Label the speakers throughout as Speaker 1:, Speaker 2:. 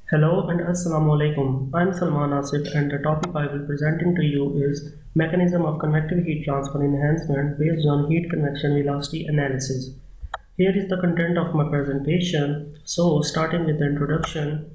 Speaker 1: Hello and Assalamu alaikum. I'm Salman Asif and the topic I will presenting to you is mechanism of convective heat transfer enhancement based on heat convection velocity analysis. Here is the content of my presentation. So starting with the introduction,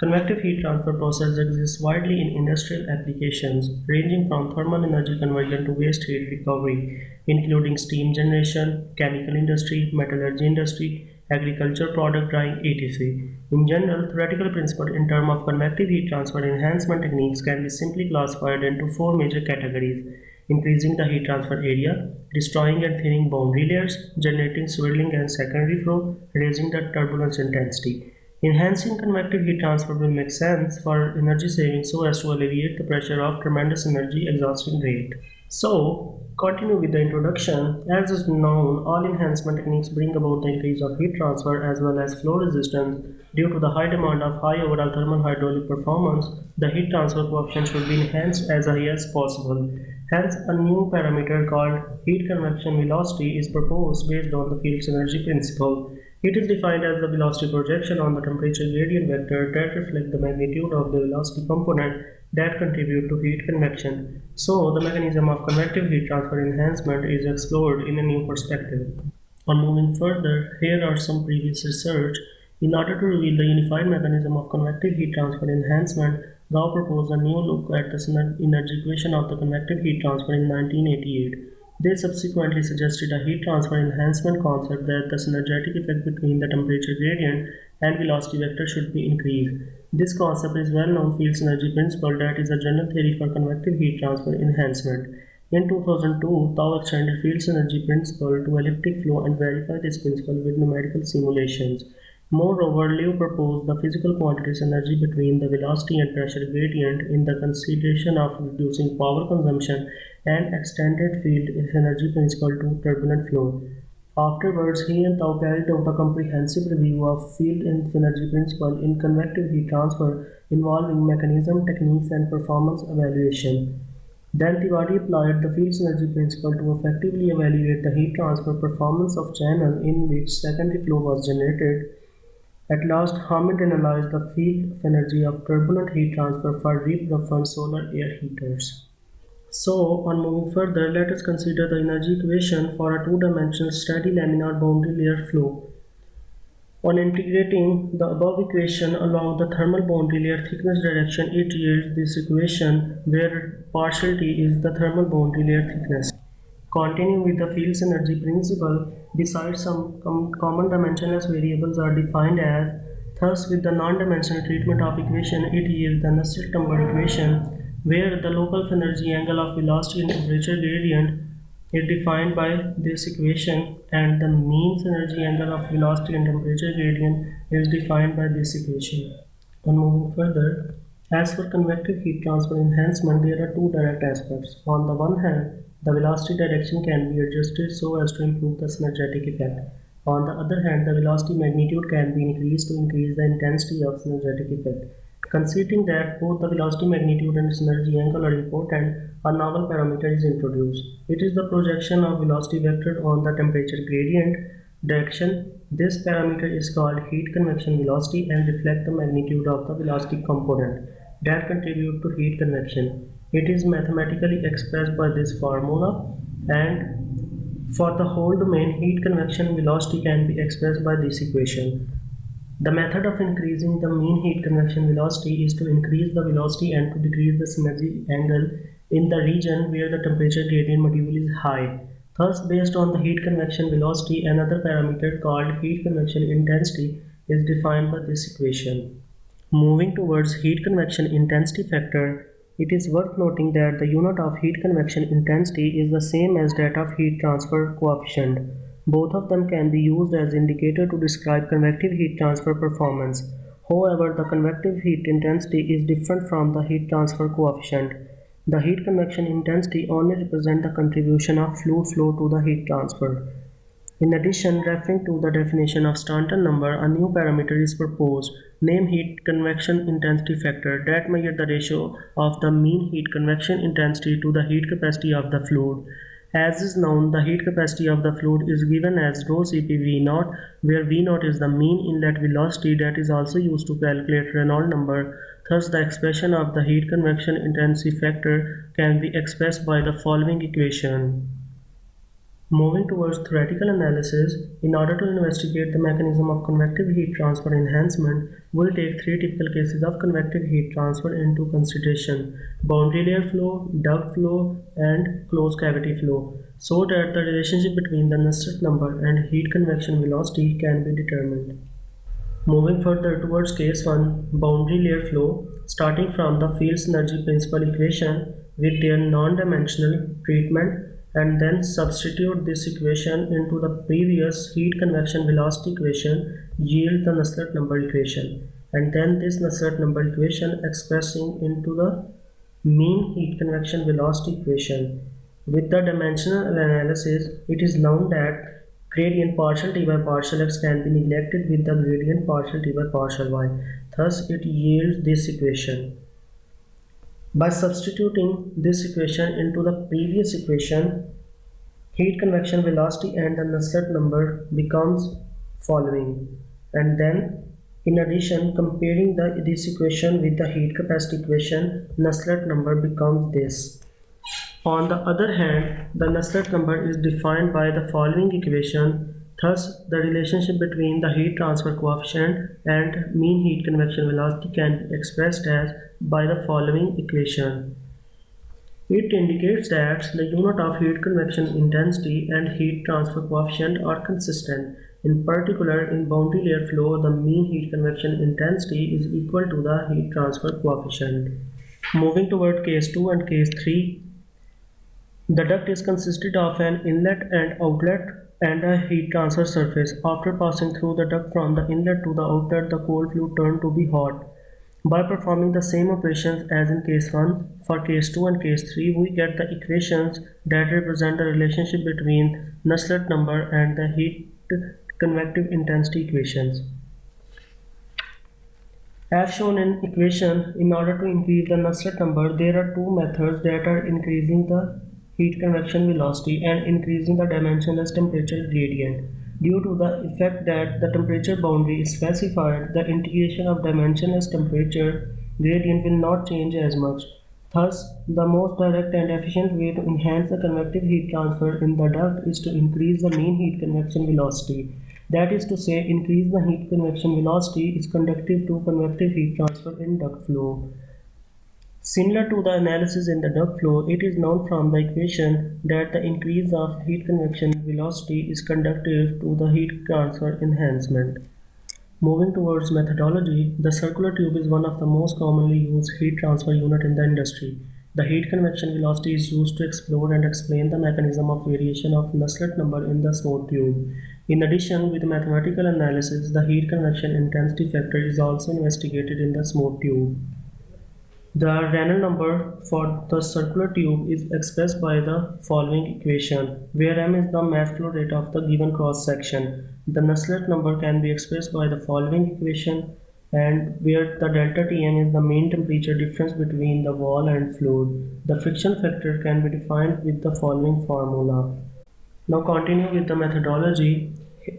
Speaker 1: convective heat transfer process exists widely in industrial applications ranging from thermal energy conversion to waste heat recovery, including steam generation, chemical industry, metallurgy industry, agriculture product drying, etc. In general, theoretical principle in terms of convective heat transfer enhancement techniques can be simply classified into four major categories: increasing the heat transfer area, destroying and thinning boundary layers, generating swirling and secondary flow, raising the turbulence intensity. Enhancing convective heat transfer will make sense for energy saving so as to alleviate the pressure of tremendous energy exhausting rate. So, continue with the introduction. As is known, all enhancement techniques bring about the increase of heat transfer as well as flow resistance. Due to the high demand of high overall thermal hydraulic performance, the heat transfer coefficient should be enhanced as high as possible. Hence, a new parameter called heat convection velocity is proposed based on the Field's energy principle. It is defined as the velocity projection on the temperature gradient vector that reflect the magnitude of the velocity component that contribute to heat convection. So, the mechanism of convective heat transfer enhancement is explored in a new perspective. On moving further, here are some previous research. In order to reveal the unified mechanism of convective heat transfer enhancement, Gao proposed a new look at the energy equation of the convective heat transfer in 1988. They subsequently suggested a heat transfer enhancement concept that the synergetic effect between the temperature gradient and velocity vector should be increased. This concept is well known Field's energy principle that is a general theory for convective heat transfer enhancement. In 2002, Tao extended Field's energy principle to elliptic flow and verified this principle with numerical simulations. Moreover, Liu proposed the physical quantities energy between the velocity and pressure gradient in the consideration of reducing power consumption and extended field energy principle to turbulent flow. Afterwards, he and Tao carried out a comprehensive review of field energy principle in convective heat transfer involving mechanism, techniques, and performance evaluation. Then Tiwari applied the Field's energy principle to effectively evaluate the heat transfer performance of channel in which secondary flow was generated. At last, Hamid analyzed the field energy of turbulent heat transfer for repurposed solar air heaters. So, on moving further, let us consider the energy equation for a two-dimensional steady laminar boundary layer flow. On integrating the above equation along the thermal boundary layer thickness direction, it yields this equation where partial T is the thermal boundary layer thickness. Continuing with the Field's energy principle, besides some common dimensionless variables are defined as, thus with the non-dimensional treatment of equation, it yields the Nusselt-Dunbar equation, where the local energy angle of velocity and temperature gradient is defined by this equation and the mean energy angle of velocity and temperature gradient is defined by this equation. On moving further, as for convective heat transfer enhancement, there are two direct aspects. On the one hand, the velocity direction can be adjusted so as to improve the synergetic effect. On the other hand, the velocity magnitude can be increased to increase the intensity of synergetic effect. Considering that both the velocity magnitude and synergy angle are important, a novel parameter is introduced. It is the projection of velocity vector on the temperature gradient direction. This parameter is called heat convection velocity and reflects the magnitude of the velocity component that contribute to heat convection. It is mathematically expressed by this formula, and for the whole domain, heat convection velocity can be expressed by this equation. The method of increasing the mean heat convection velocity is to increase the velocity and to decrease the synergy angle in the region where the temperature gradient module is high. Thus, based on the heat convection velocity, another parameter called heat convection intensity is defined by this equation. Moving towards heat convection intensity factor, it is worth noting that the unit of heat convection intensity is the same as that of heat transfer coefficient. Both of them can be used as indicator to describe convective heat transfer performance. However, the convective heat intensity is different from the heat transfer coefficient. The heat convection intensity only represents the contribution of fluid flow to the heat transfer. In addition, referring to the definition of Stanton number, a new parameter is proposed, named heat convection intensity factor, that measures the ratio of the mean heat convection intensity to the heat capacity of the fluid. As is known, the heat capacity of the fluid is given as rho Cp V0, where V0 is the mean inlet velocity that is also used to calculate Reynolds number. Thus, the expression of the heat convection intensity factor can be expressed by the following equation. Moving towards theoretical analysis, in order to investigate the mechanism of convective heat transfer enhancement, we'll take three typical cases of convective heat transfer into consideration: boundary layer flow, duct flow, and closed cavity flow, so that the relationship between the Nusselt number and heat convection velocity can be determined. Moving further towards case 1, boundary layer flow, starting from the Field's energy principle equation with their non-dimensional treatment, and then substitute this equation into the previous heat convection velocity equation, yield the Nusselt number equation, and then this Nusselt number equation expressing into the mean heat convection velocity equation. With the dimensional analysis, it is known that gradient partial t by partial x can be neglected with the gradient partial t by partial y. Thus, it yields this equation. By substituting this equation into the previous equation, heat convection velocity and the Nusselt number becomes following. And then, in addition, comparing this equation with the heat capacity equation, Nusselt number becomes this. On the other hand, the Nusselt number is defined by the following equation. Thus, the relationship between the heat transfer coefficient and mean heat convection velocity can be expressed as by the following equation. It indicates that the unit of heat convection intensity and heat transfer coefficient are consistent. In particular, in boundary layer flow, the mean heat convection intensity is equal to the heat transfer coefficient. Moving toward case 2 and case 3, the duct is consisted of an inlet and outlet and a heat transfer surface. After passing through the duct from the inlet to the outlet, the cold fluid turned to be hot. By performing the same operations as in case 1, for case 2 and case 3, we get the equations that represent the relationship between Nusselt number and the heat convective intensity equations. As shown in equation, in order to increase the Nusselt number, there are two methods that are increasing the heat convection velocity and increasing the dimensionless temperature gradient. Due to the effect that the temperature boundary is specified, the integration of dimensionless temperature gradient will not change as much. Thus, the most direct and efficient way to enhance the convective heat transfer in the duct is to increase the mean heat convection velocity. That is to say, increase the heat convection velocity is conducive to convective heat transfer in duct flow. Similar to the analysis in the duct flow, it is known from the equation that the increase of heat convection velocity is conducive to the heat transfer enhancement. Moving towards methodology, the circular tube is one of the most commonly used heat transfer unit in the industry. The heat convection velocity is used to explore and explain the mechanism of variation of Nusselt number in the smooth tube. In addition, with mathematical analysis, the heat convection intensity factor is also investigated in the smooth tube. The Reynolds number for the circular tube is expressed by the following equation, where m is the mass flow rate of the given cross section. The Nusselt number can be expressed by the following equation, and where the delta Tm is the mean temperature difference between the wall and fluid. The friction factor can be defined with the following formula. Now continue with the methodology.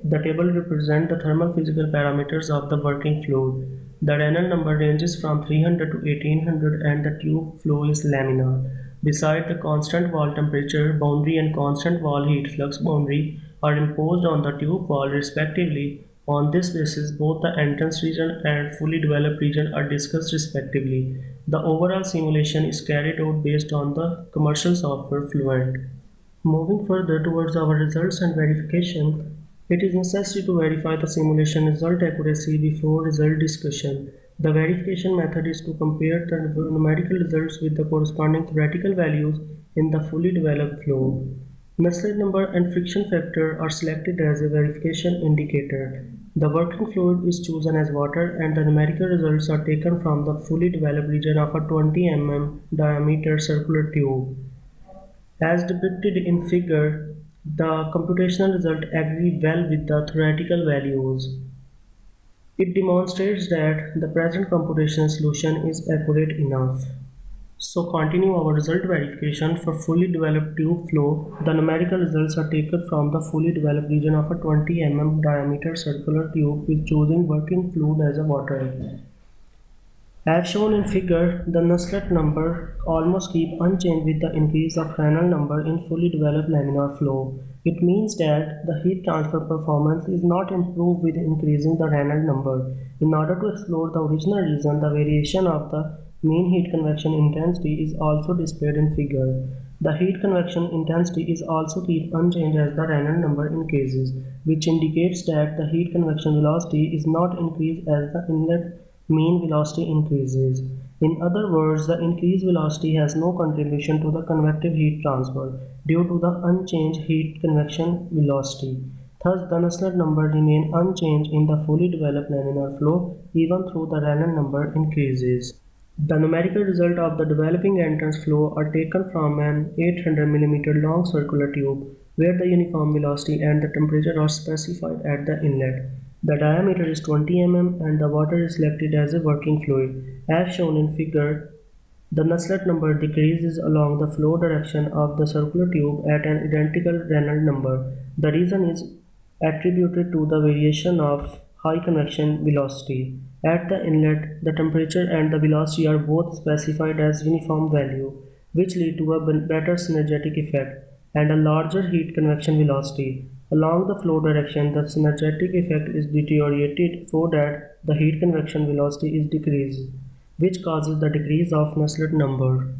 Speaker 1: The table represents the thermal physical parameters of the working fluid. The Reynolds number ranges from 300 to 1800 and the tube flow is laminar. Beside the constant wall temperature boundary and constant wall heat flux boundary are imposed on the tube wall respectively. On this basis, both the entrance region and fully developed region are discussed respectively. The overall simulation is carried out based on the commercial software Fluent. Moving further towards our results and verification, it is necessary to verify the simulation result accuracy before result discussion. The verification method is to compare the numerical results with the corresponding theoretical values in the fully developed flow. Nusselt number and friction factor are selected as a verification indicator. The working fluid is chosen as water and the numerical results are taken from the fully developed region of a 20 mm diameter circular tube. As depicted in figure, the computational result agree well with the theoretical values. It demonstrates that the present computational solution is accurate enough. So continue our result verification for fully developed tube flow. The numerical results are taken from the fully developed region of a 20 mm diameter circular tube with choosing working fluid as a water. As shown in figure, the Nusselt number almost keep unchanged with the increase of Reynolds number in fully developed laminar flow. It means that the heat transfer performance is not improved with increasing the Reynolds number. In order to explore the original reason, the variation of the mean heat convection intensity is also displayed in figure. The heat convection intensity is also keep unchanged as the Reynolds number increases, which indicates that the heat convection velocity is not increased as the inlet mean velocity increases. In other words, the increased velocity has no contribution to the convective heat transfer due to the unchanged heat convection velocity. Thus, the Nusselt number remains unchanged in the fully developed laminar flow even though the Reynolds number increases. The numerical result of the developing entrance flow are taken from an 800 mm long circular tube where the uniform velocity and the temperature are specified at the inlet. The diameter is 20 mm and the water is selected as a working fluid. As shown in figure, the Nusselt number decreases along the flow direction of the circular tube at an identical Reynolds number. The reason is attributed to the variation of high convection velocity. At the inlet, the temperature and the velocity are both specified as uniform value, which lead to a better synergetic effect and a larger heat convection velocity. Along the flow direction, the synergetic effect is deteriorated so that the heat convection velocity is decreased, which causes the decrease of Nusselt number.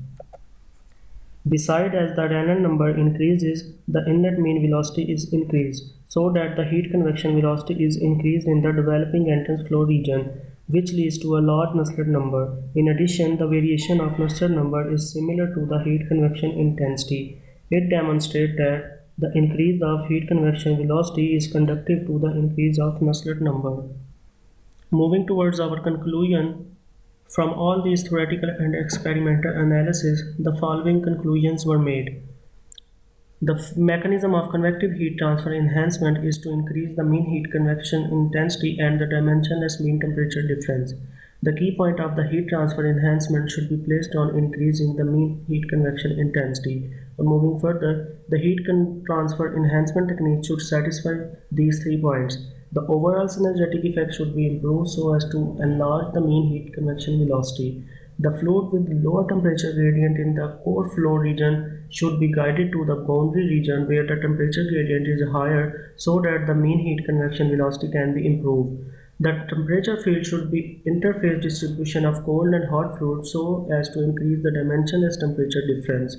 Speaker 1: Besides, as the Reynolds number increases, the inlet mean velocity is increased, so that the heat convection velocity is increased in the developing entrance flow region, which leads to a large Nusselt number. In addition, the variation of Nusselt number is similar to the heat convection intensity. It demonstrates that the increase of heat convection velocity is conducive to the increase of Nusselt number. Moving towards our conclusion, from all these theoretical and experimental analysis, the following conclusions were made. The mechanism of convective heat transfer enhancement is to increase the mean heat convection intensity and the dimensionless mean temperature difference. The key point of the heat transfer enhancement should be placed on increasing the mean heat convection intensity. Moving further, the heat transfer enhancement technique should satisfy these 3 points. The overall synergetic effect should be improved so as to enlarge the mean heat convection velocity. The fluid with lower temperature gradient in the core flow region should be guided to the boundary region where the temperature gradient is higher so that the mean heat convection velocity can be improved. The temperature field should be interface distribution of cold and hot fluid so as to increase the dimensionless temperature difference.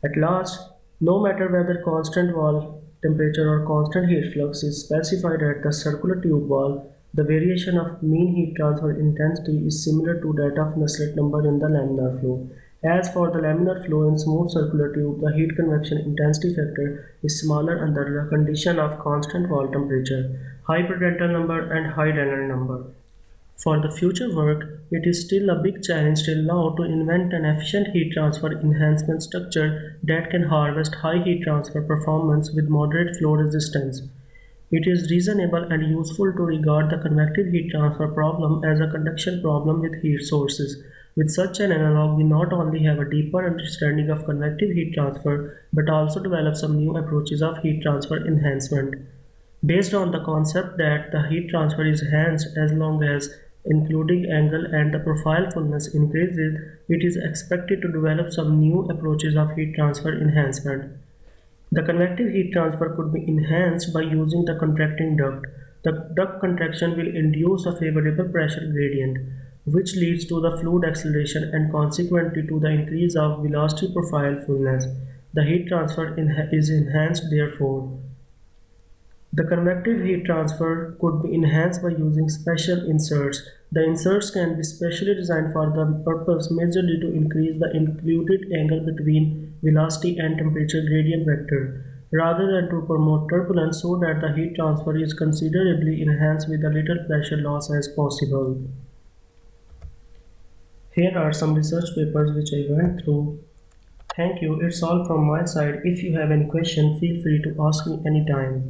Speaker 1: At last, no matter whether constant wall temperature or constant heat flux is specified at the circular tube wall, the variation of mean heat transfer intensity is similar to that of Nusselt number in the laminar flow. As for the laminar flow in smooth circular tube, the heat convection intensity factor is smaller under the condition of constant wall temperature, high Prandtl number and high Reynolds number. For the future work, it is still a big challenge till now to invent an efficient heat transfer enhancement structure that can harvest high heat transfer performance with moderate flow resistance. It is reasonable and useful to regard the convective heat transfer problem as a conduction problem with heat sources. With such an analog, we not only have a deeper understanding of convective heat transfer, but also develop some new approaches of heat transfer enhancement. Based on the concept that the heat transfer is enhanced as long as including angle and the profile fullness increases, it is expected to develop some new approaches of heat transfer enhancement. The convective heat transfer could be enhanced by using the contracting duct. The duct contraction will induce a favorable pressure gradient, which leads to the fluid acceleration and consequently to the increase of velocity profile fullness. The heat transfer is enhanced therefore. The convective heat transfer could be enhanced by using special inserts. The inserts can be specially designed for the purpose majorly to increase the included angle between velocity and temperature gradient vector, rather than to promote turbulence so that the heat transfer is considerably enhanced with a little pressure loss as possible. Here are some research papers which I went through. Thank you, it's all from my side. If you have any question, feel free to ask me anytime.